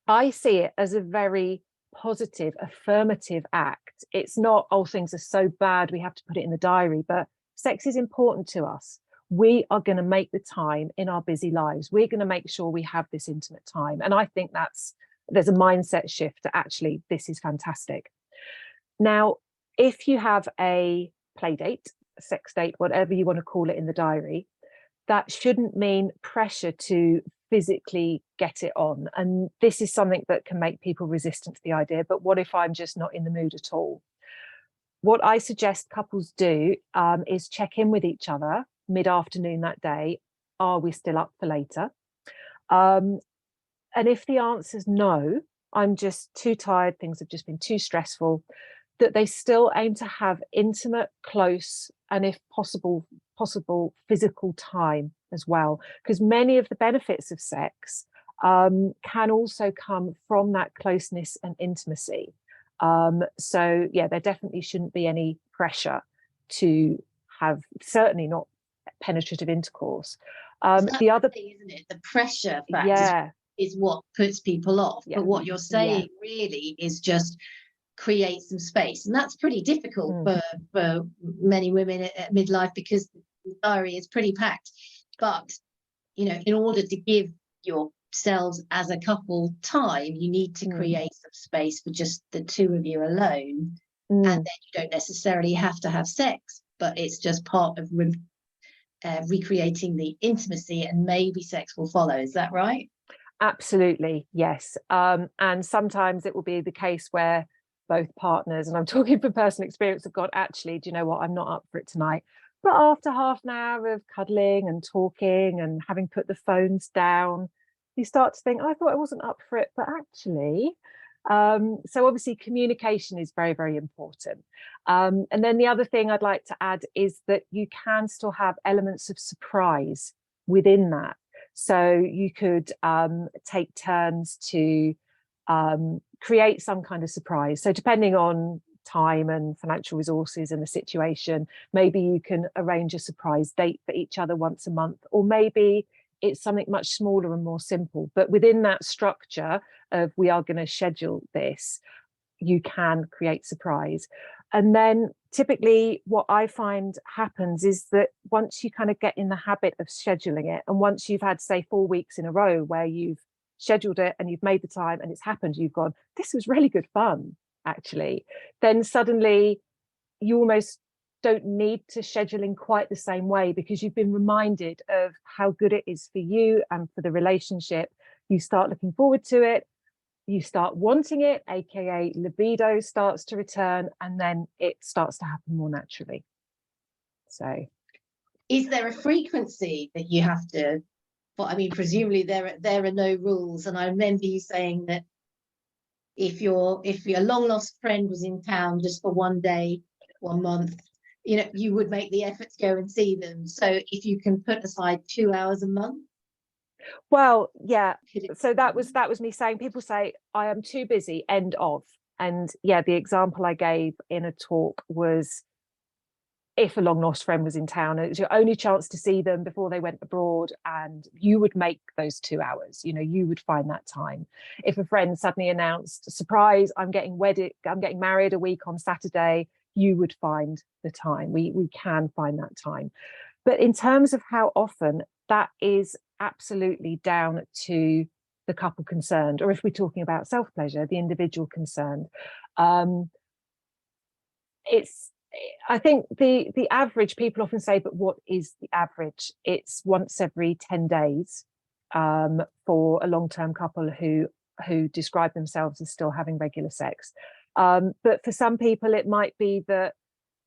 I see it as a very positive, affirmative act. It's not, oh, things are so bad, we have to put it in the diary, but sex is important to us. We are going to make the time in our busy lives. We're going to make sure we have this intimate time. And I think there's a mindset shift that actually this is fantastic. Now, if you have a play date, a sex date, whatever you want to call it in the diary, that shouldn't mean pressure to physically get it on. And this is something that can make people resistant to the idea. But what if I'm just not in the mood at all? What I suggest couples do is check in with each other mid-afternoon that day. Are we still up for later? And if the answer is no, I'm just too tired, things have just been too stressful, that they still aim to have intimate, close, and if possible physical time as well, because many of the benefits of sex can also come from that closeness and intimacy. So yeah, there definitely shouldn't be any pressure to have, certainly not penetrative intercourse. The other thing, isn't it? The pressure factor yeah is what puts people off. yeah But what you're saying really is just create some space, and that's pretty difficult for many women at midlife, because the diary is pretty packed. But in order to give yourselves as a couple time, you need to create some space for just the two of you alone, and then you don't necessarily have to have sex, but it's just part of recreating the intimacy, and maybe sex will follow. Is that right? Absolutely, yes. And sometimes it will be the case where both partners, and I'm talking from personal experience, have gone, actually, do you know what, I'm not up for it tonight. But after half an hour of cuddling and talking and having put the phones down, you start to think, I thought I wasn't up for it, but actually. So obviously communication is very, very important. And then the other thing I'd like to add is that you can still have elements of surprise within that. So you could take turns to create some kind of surprise. So depending on time and financial resources and the situation, maybe you can arrange a surprise date for each other once a month, or maybe it's something much smaller and more simple. But within that structure of we are going to schedule this, you can create surprise. And then typically what I find happens is that once you kind of get in the habit of scheduling it, and once you've had, say, 4 weeks in a row where you've scheduled it and you've made the time and it's happened, you've gone, this was really good fun, actually, then suddenly you almost don't need to schedule in quite the same way, because you've been reminded of how good it is for you and for the relationship. You start looking forward to it, you start wanting it, aka libido starts to return, and then it starts to happen more naturally. So is there a frequency that you have to, well, I mean, presumably there are no rules, and I remember you saying that if your long lost friend was in town just for one day, 1 month, you would make the effort to go and see them. So if you can put aside 2 hours a month. Well, yeah. So that was me saying, people say, I am too busy, end of. And yeah, the example I gave in a talk was, if a long lost friend was in town, it was your only chance to see them before they went abroad, and you would make those 2 hours, you would find that time. If a friend suddenly announced, surprise, I'm getting married a week on Saturday, you would find the time. We can find that time. But in terms of how often, that is absolutely down to the couple concerned, or if we're talking about self-pleasure, the individual concerned. I think the average, people often say, but what is the average? It's once every 10 days for a long-term couple who describe themselves as still having regular sex. But for some people, it might be that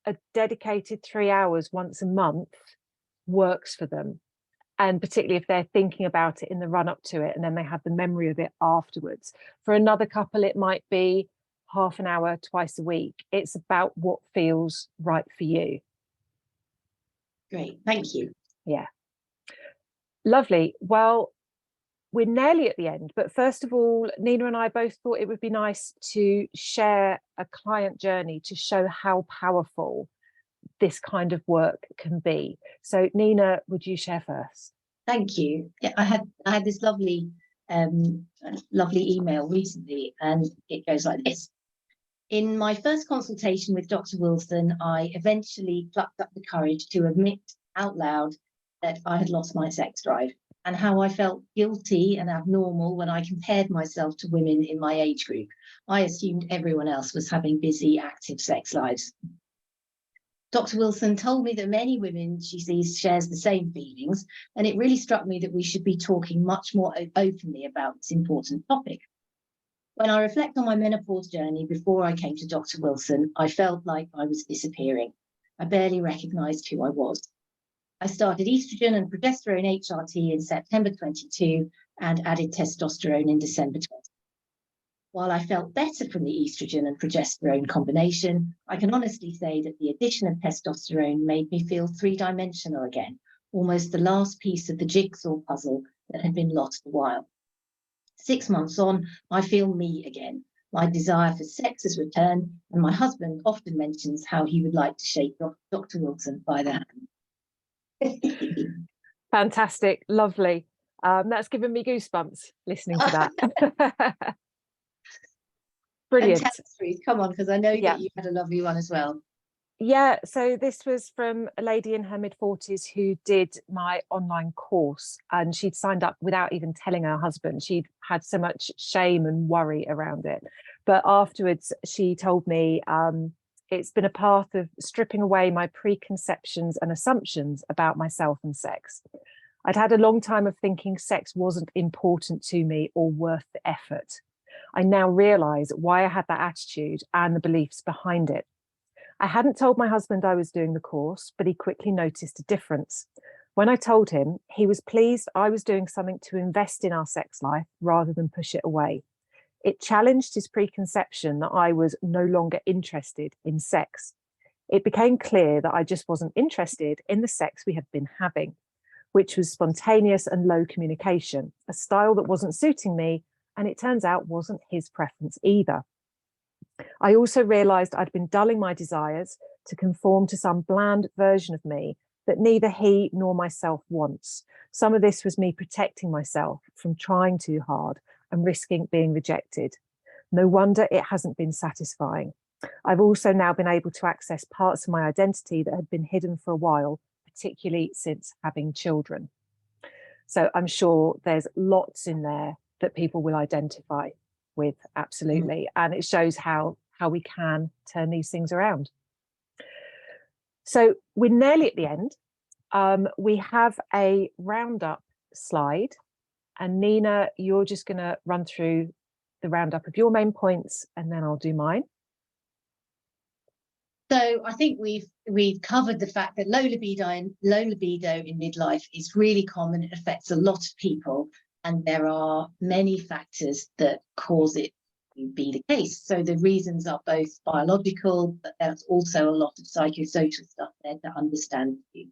a dedicated 3 hours once a month works for them. And particularly if they're thinking about it in the run up to it, and then they have the memory of it afterwards. For another couple, it might be half an hour twice a week. It's about what feels right for you. Great, thank you. Yeah. Lovely. Well, we're nearly at the end, but first of all, Nina and I both thought it would be nice to share a client journey to show how powerful this kind of work can be. So Nina, would you share first? Thank you. Yeah, I had this lovely email recently, and it goes like this. In my first consultation with Dr. Wilson, I eventually plucked up the courage to admit out loud that I had lost my sex drive, and how I felt guilty and abnormal when I compared myself to women in my age group. I assumed everyone else was having busy, active sex lives. Dr. Wilson told me that many women she sees shares the same feelings, and it really struck me that we should be talking much more openly about this important topic. When I reflect on my menopause journey before I came to Dr. Wilson, I felt like I was disappearing. I barely recognised who I was. I started estrogen and progesterone HRT in September 22 and added testosterone in December 20. While I felt better from the estrogen and progesterone combination, I can honestly say that the addition of testosterone made me feel three-dimensional again, almost the last piece of the jigsaw puzzle that had been lost a while. 6 months on, I feel me again. My desire for sex has returned, and my husband often mentions how he would like to shake Dr. Wilson by the hand. Fantastic, lovely. That's given me goosebumps listening to that. Brilliant. And tell us, Ruth, come on, because I know Yeah. that you had a lovely one as well. Yeah, so this was from a lady in her mid-40s who did my online course, and she'd signed up without even telling her husband. She'd had so much shame and worry around it. But afterwards, she told me it's been a path of stripping away my preconceptions and assumptions about myself and sex. I'd had a long time of thinking sex wasn't important to me or worth the effort. I now realise why I had that attitude and the beliefs behind it. I hadn't told my husband I was doing the course, but he quickly noticed a difference. When I told him, he was pleased I was doing something to invest in our sex life rather than push it away. It challenged his preconception that I was no longer interested in sex. It became clear that I just wasn't interested in the sex we had been having, which was spontaneous and low communication, a style that wasn't suiting me, and it turns out wasn't his preference either. I also realised I'd been dulling my desires to conform to some bland version of me that neither he nor myself wants. Some of this was me protecting myself from trying too hard and risking being rejected. No wonder it hasn't been satisfying. I've also now been able to access parts of my identity that had been hidden for a while, particularly since having children. So I'm sure there's lots in there that people will identify with, absolutely. And it shows how we can turn these things around. So we're nearly at the end. We have a roundup slide, and Nina, you're just going to run through the roundup of your main points, and then I'll do mine. So I think we've covered the fact that low libido in midlife is really common. It affects a lot of people, and there are many factors that cause it to be the case. So the reasons are both biological, but there's also a lot of psychosocial stuff there to understand you.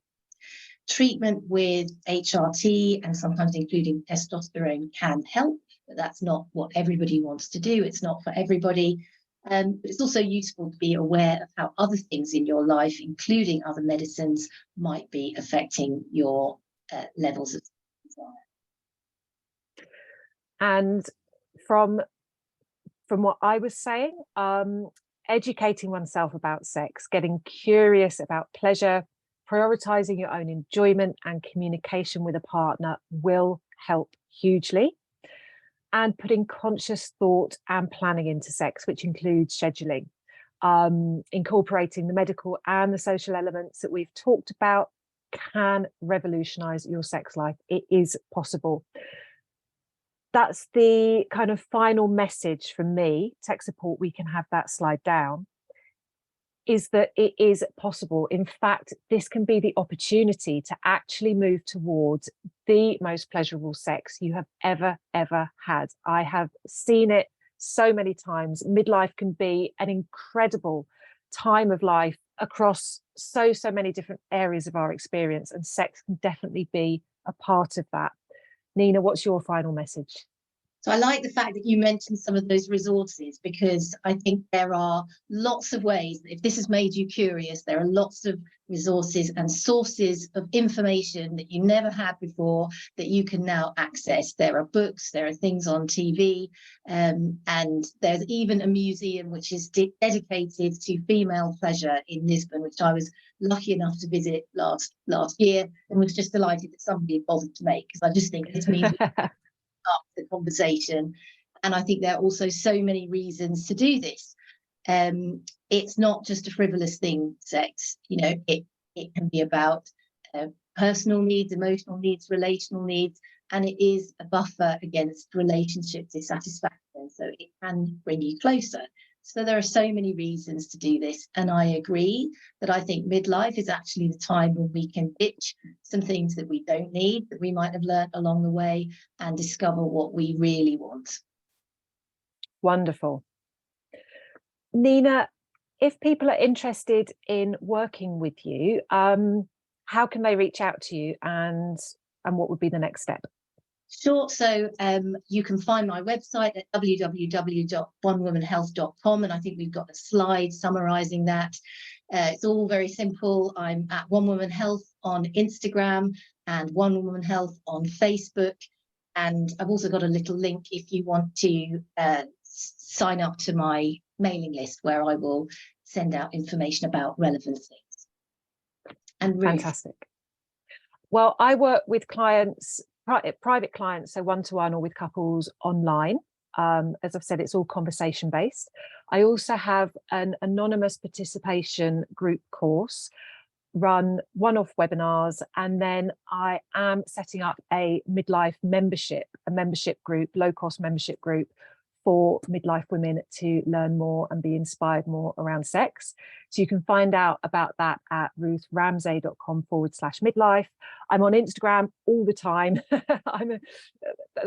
Treatment with HRT and sometimes including testosterone can help, but that's not what everybody wants to do. It's not for everybody. But it's also useful to be aware of how other things in your life, including other medicines, might be affecting your levels of desire. And from what I was saying, educating oneself about sex, getting curious about pleasure, prioritizing your own enjoyment and communication with a partner will help hugely. And putting conscious thought and planning into sex, which includes scheduling, incorporating the medical and the social elements that we've talked about, can revolutionize your sex life. It is possible. That's the kind of final message from me. Tech support, we can have that slide down, is that it is possible. In fact, this can be the opportunity to actually move towards the most pleasurable sex you have ever had. I have seen it so many times. Midlife can be an incredible time of life across so many different areas of our experience, and sex can definitely be a part of that. Nina, what's your final message? So I like the fact that you mentioned some of those resources, because I think there are lots of ways, if this has made you curious, there are lots of resources and sources of information that you never had before that you can now access. There are books, there are things on TV, and there's even a museum which is dedicated to female pleasure in Lisbon, which I was lucky enough to visit last year, and was just delighted that somebody had bothered to make, because I just think this means up the conversation. And I think there are also so many reasons to do this. It's not just a frivolous thing, sex. You know, it can be about personal needs, emotional needs, relational needs, and it is a buffer against relationship dissatisfaction. So it can bring you closer. So there are so many reasons to do this. And I agree that I think midlife is actually the time when we can ditch some things that we don't need, that we might have learned along the way, and discover what we really want. Wonderful. Nina, if people are interested in working with you, how can they reach out to you, and what would be the next step? Sure. So you can find my website at www.onewomanhealth.com, and I think we've got a slide summarising that. It's all very simple. I'm at One Woman Health on Instagram and One Woman Health on Facebook. And I've also got a little link if you want to sign up to my mailing list, where I will send out information about relevant things. And Ruth. Fantastic. Well, I work with clients, private clients, so one-to-one or with couples online. As I've said, it's all conversation based. I also have an anonymous participation group course, run one-off webinars, and then I am setting up a midlife membership, a membership group, low-cost membership group for midlife women to learn more and be inspired more around sex. So you can find out about that at ruthramsay.com/midlife. I'm on Instagram all the time.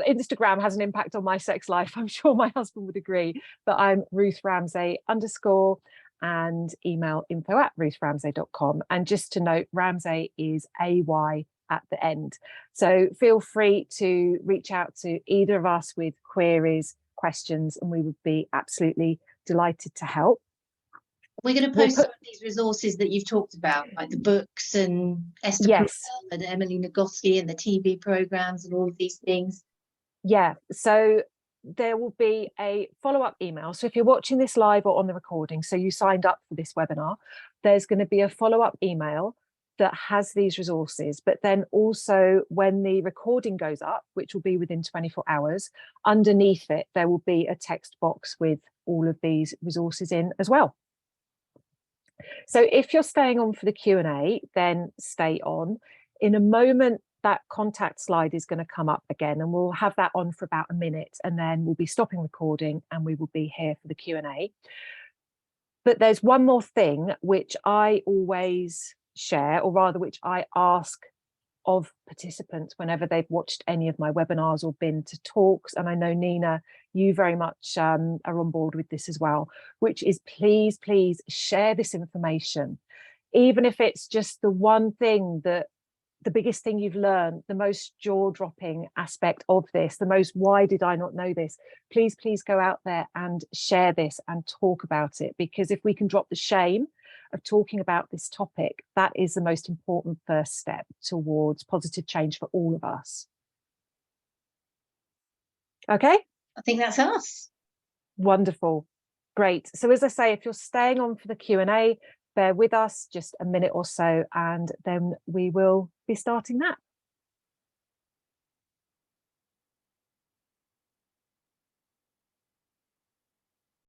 Instagram has an impact on my sex life. I'm sure my husband would agree, but I'm Ruth Ramsay _ and email info@ruthramsay.com. And just to note, Ramsay is AY at the end. So feel free to reach out to either of us with queries, questions, and we would be absolutely delighted to help. We're going to post some of these resources that you've talked about, like the books and Esther Yes. and Emily Nagoski and the TV programs and all of these things. Yeah, so there will be a follow-up email. So if you're watching this live or on the recording, so you signed up for this webinar, there's going to be a follow-up email that has these resources. But then also when the recording goes up, which will be within 24 hours, underneath it, there will be a text box with all of these resources in as well. So if you're staying on for the Q&A, then stay on. In a moment, that contact slide is going to come up again, and we'll have that on for about a minute, and then we'll be stopping recording and we will be here for the Q&A. But there's one more thing which I always share, or rather which I ask of participants whenever they've watched any of my webinars or been to talks, and I know Nina, you very much are on board with this as well, which is please share this information, even if it's just the one thing, that the biggest thing you've learned, the most jaw-dropping aspect of this, the most why did I not know this, please go out there and share this and talk about it, because if we can drop the shame of talking about this topic, that is the most important first step towards positive change for all of us. Okay? I think that's us. Wonderful. Great. So as I say, if you're staying on for the Q&A, bear with us just a minute or so, and then we will be starting that.